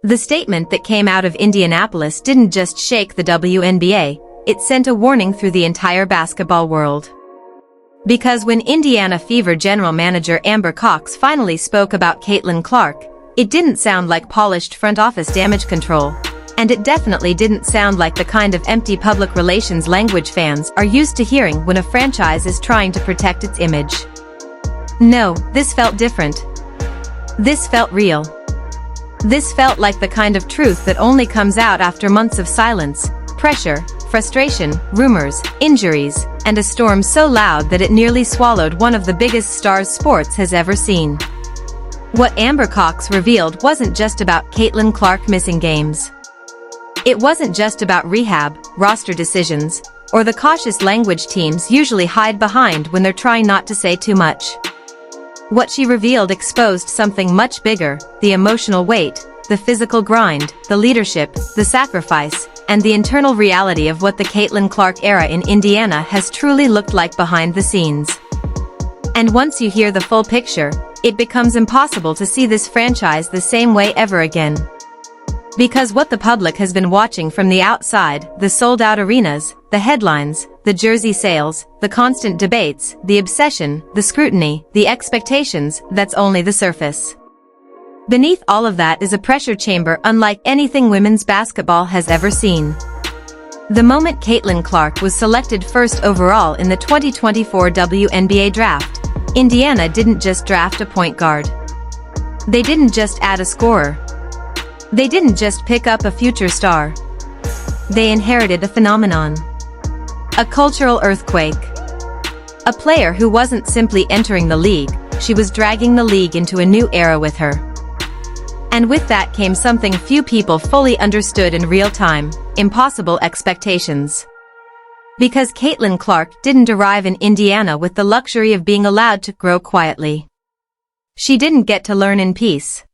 The statement that came out of Indianapolis didn't just shake the WNBA, it sent a warning through the entire basketball world. Because when Indiana Fever general manager Amber Cox finally spoke about Caitlin Clark, it didn't sound like polished front office damage control. And it definitely didn't sound like the kind of empty public relations language fans are used to hearing when a franchise is trying to protect its image. No, this felt different. This felt real. This felt like the kind of truth that only comes out after months of silence, pressure, frustration, rumors, injuries, and a storm so loud that it nearly swallowed one of the biggest stars sports has ever seen. What Amber Cox revealed wasn't just about Caitlin Clark missing games. It wasn't just about rehab, roster decisions, or the cautious language teams usually hide behind when they're trying not to say too much. What she revealed exposed something much bigger: the emotional weight, the physical grind, the leadership, the sacrifice, and the internal reality of what the Caitlin Clark era in Indiana has truly looked like behind the scenes. And once you hear the full picture, it becomes impossible to see this franchise the same way ever again. Because what the public has been watching from the outside, the sold-out arenas, the headlines, the jersey sales, the constant debates, the obsession, the scrutiny, the expectations, that's only the surface. Beneath all of that is a pressure chamber unlike anything women's basketball has ever seen. The moment Caitlin Clark was selected first overall in the 2024 WNBA draft, Indiana didn't just draft a point guard. They didn't just add a scorer. They didn't just pick up a future star. They inherited a phenomenon. A cultural earthquake. A player who wasn't simply entering the league, she was dragging the league into a new era with her. And with that came something few people fully understood in real time: impossible expectations. Because Caitlin Clark didn't arrive in Indiana with the luxury of being allowed to grow quietly. She didn't get to learn in peace.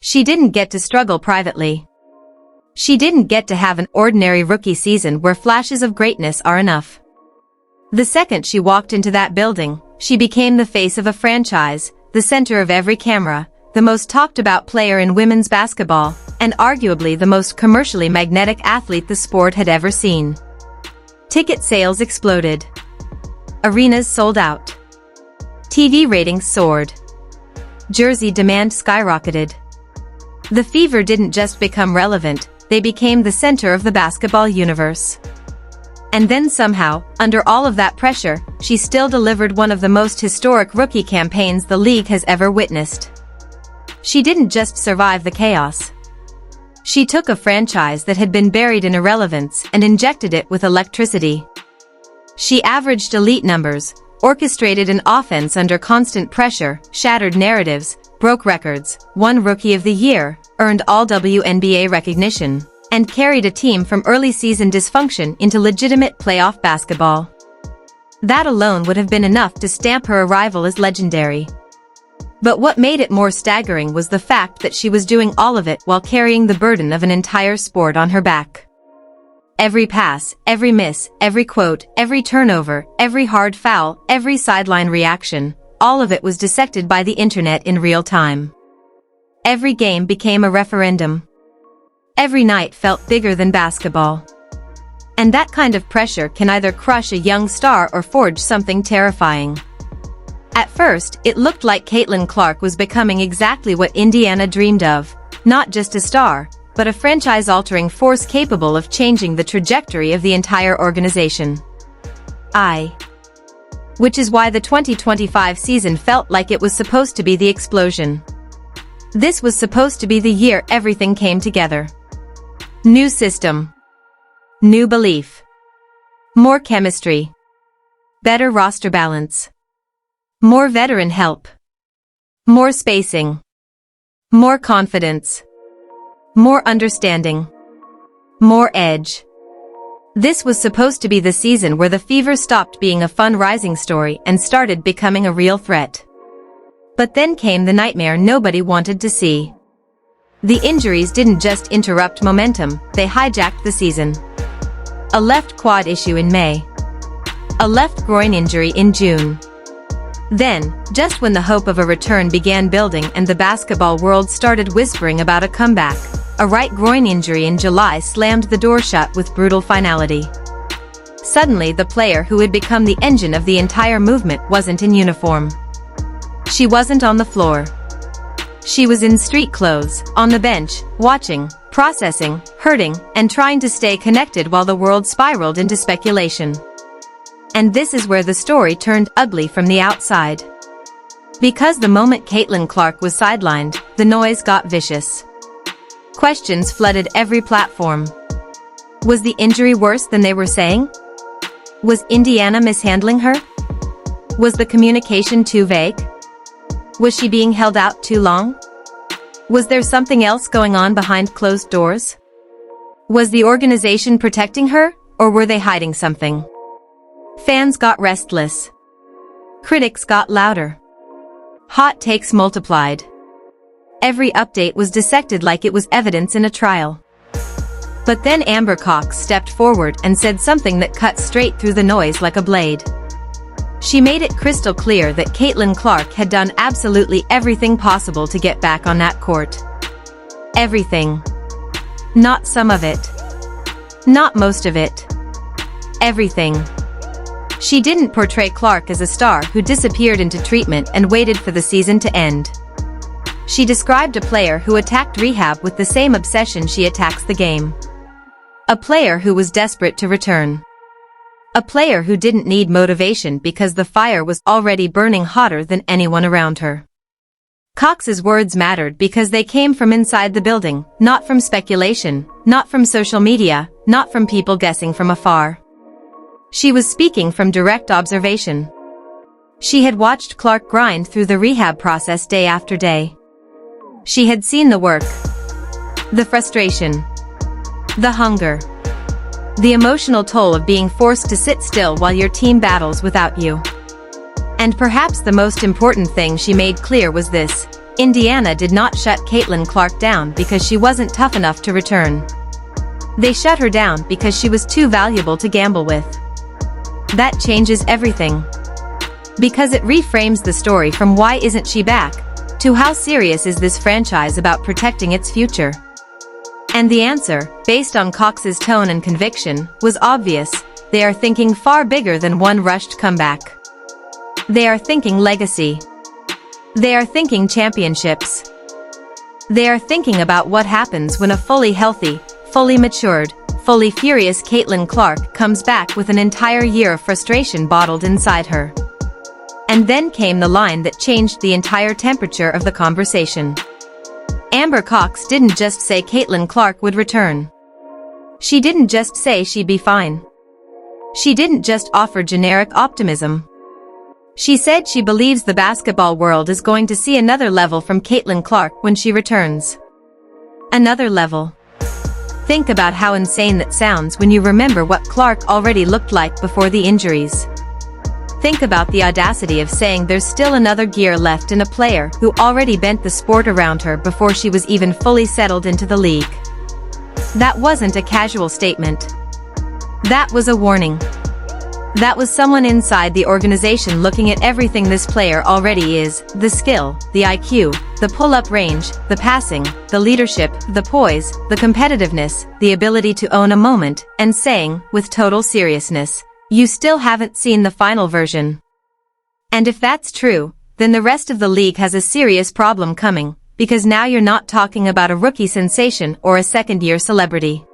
She didn't get to struggle privately. She didn't get to have an ordinary rookie season where flashes of greatness are enough. The second she walked into that building, she became the face of a franchise, the center of every camera, the most talked about player in women's basketball, and arguably the most commercially magnetic athlete the sport had ever seen. Ticket sales exploded. Arenas sold out. TV ratings soared. Jersey demand skyrocketed. The Fever didn't just become relevant, they became the center of the basketball universe. And then somehow, under all of that pressure, she still delivered one of the most historic rookie campaigns the league has ever witnessed. She didn't just survive the chaos. She took a franchise that had been buried in irrelevance and injected it with electricity. She averaged elite numbers, orchestrated an offense under constant pressure, shattered narratives, broke records, won Rookie of the Year, earned all WNBA recognition, and carried a team from early season dysfunction into legitimate playoff basketball. That alone would have been enough to stamp her arrival as legendary. But what made it more staggering was the fact that she was doing all of it while carrying the burden of an entire sport on her back. Every pass, every miss, every quote, every turnover, every hard foul, every sideline reaction, all of it was dissected by the internet in real time. Every game became a referendum. Every night felt bigger than basketball. And that kind of pressure can either crush a young star or forge something terrifying. At first, it looked like Caitlin Clark was becoming exactly what Indiana dreamed of: not just a star, but a franchise-altering force capable of changing the trajectory of the entire organization. Which is why the 2025 season felt like it was supposed to be the explosion. This was supposed to be the year everything came together. New system. New belief. More chemistry. Better roster balance. More veteran help. More spacing. More confidence. More understanding. More edge. This was supposed to be the season where the Fever stopped being a fun rising story and started becoming a real threat. But then came the nightmare nobody wanted to see. The injuries didn't just interrupt momentum, they hijacked the season. A left quad issue in May. A left groin injury in June. Then, just when the hope of a return began building and the basketball world started whispering about a comeback, a right groin injury in July slammed the door shut with brutal finality. Suddenly the player who had become the engine of the entire movement wasn't in uniform. She wasn't on the floor. She was in street clothes, on the bench, watching, processing, hurting, and trying to stay connected while the world spiraled into speculation. And this is where the story turned ugly from the outside. Because the moment Caitlin Clark was sidelined, the noise got vicious. Questions flooded every platform. Was the injury worse than they were saying? Was Indiana mishandling her? Was the communication too vague? Was she being held out too long? Was there something else going on behind closed doors? Was the organization protecting her, or were they hiding something? Fans got restless. Critics got louder. Hot takes multiplied. Every update was dissected like it was evidence in a trial. But then Amber Cox stepped forward and said something that cut straight through the noise like a blade. She made it crystal clear that Caitlin Clark had done absolutely everything possible to get back on that court. Everything. Not some of it. Not most of it. Everything. She didn't portray Clark as a star who disappeared into treatment and waited for the season to end. She described a player who attacked Rehab with the same obsession she attacks the game. A player who was desperate to return. A player who didn't need motivation because the fire was already burning hotter than anyone around her. Cox's words mattered because they came from inside the building, not from speculation, not from social media, not from people guessing from afar. She was speaking from direct observation. She had watched Clark grind through the rehab process day after day. She had seen the work, the frustration, the hunger, the emotional toll of being forced to sit still while your team battles without you. And perhaps the most important thing she made clear was this: Indiana did not shut Caitlin Clark down because she wasn't tough enough to return. They shut her down because she was too valuable to gamble with. That changes everything. Because it reframes the story from "why isn't she back?" to "how serious is this franchise about protecting its future?" And the answer, based on Cox's tone and conviction, was obvious: they are thinking far bigger than one rushed comeback. They are thinking legacy. They are thinking championships. They are thinking about what happens when a fully healthy, fully matured, fully furious Caitlin Clark comes back with an entire year of frustration bottled inside her. And then came the line that changed the entire temperature of the conversation. Amber Cox didn't just say Caitlin Clark would return. She didn't just say she'd be fine. She didn't just offer generic optimism. She said she believes the basketball world is going to see another level from Caitlin Clark when she returns. Another level. Think about how insane that sounds when you remember what Clark already looked like before the injuries. Think about the audacity of saying there's still another gear left in a player who already bent the sport around her before she was even fully settled into the league. That wasn't a casual statement. That was a warning. That was someone inside the organization looking at everything this player already is: the skill, the IQ, the pull-up range, the passing, the leadership, the poise, the competitiveness, the ability to own a moment, and saying, with total seriousness, "You still haven't seen the final version." And if that's true, then the rest of the league has a serious problem coming, because now you're not talking about a rookie sensation or a second-year celebrity.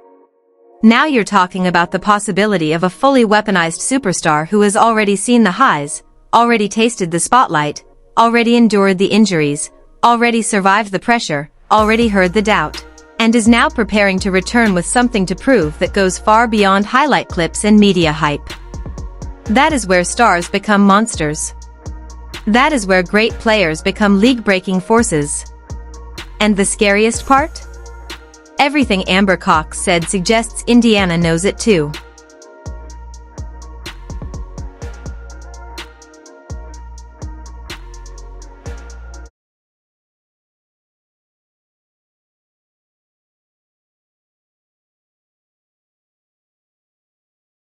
Now you're talking about the possibility of a fully weaponized superstar who has already seen the highs, already tasted the spotlight, already endured the injuries, already survived the pressure, already heard the doubt, and is now preparing to return with something to prove that goes far beyond highlight clips and media hype. That is where stars become monsters. That is where great players become league-breaking forces. And the scariest part? Everything Amber Cox said suggests Indiana knows it too.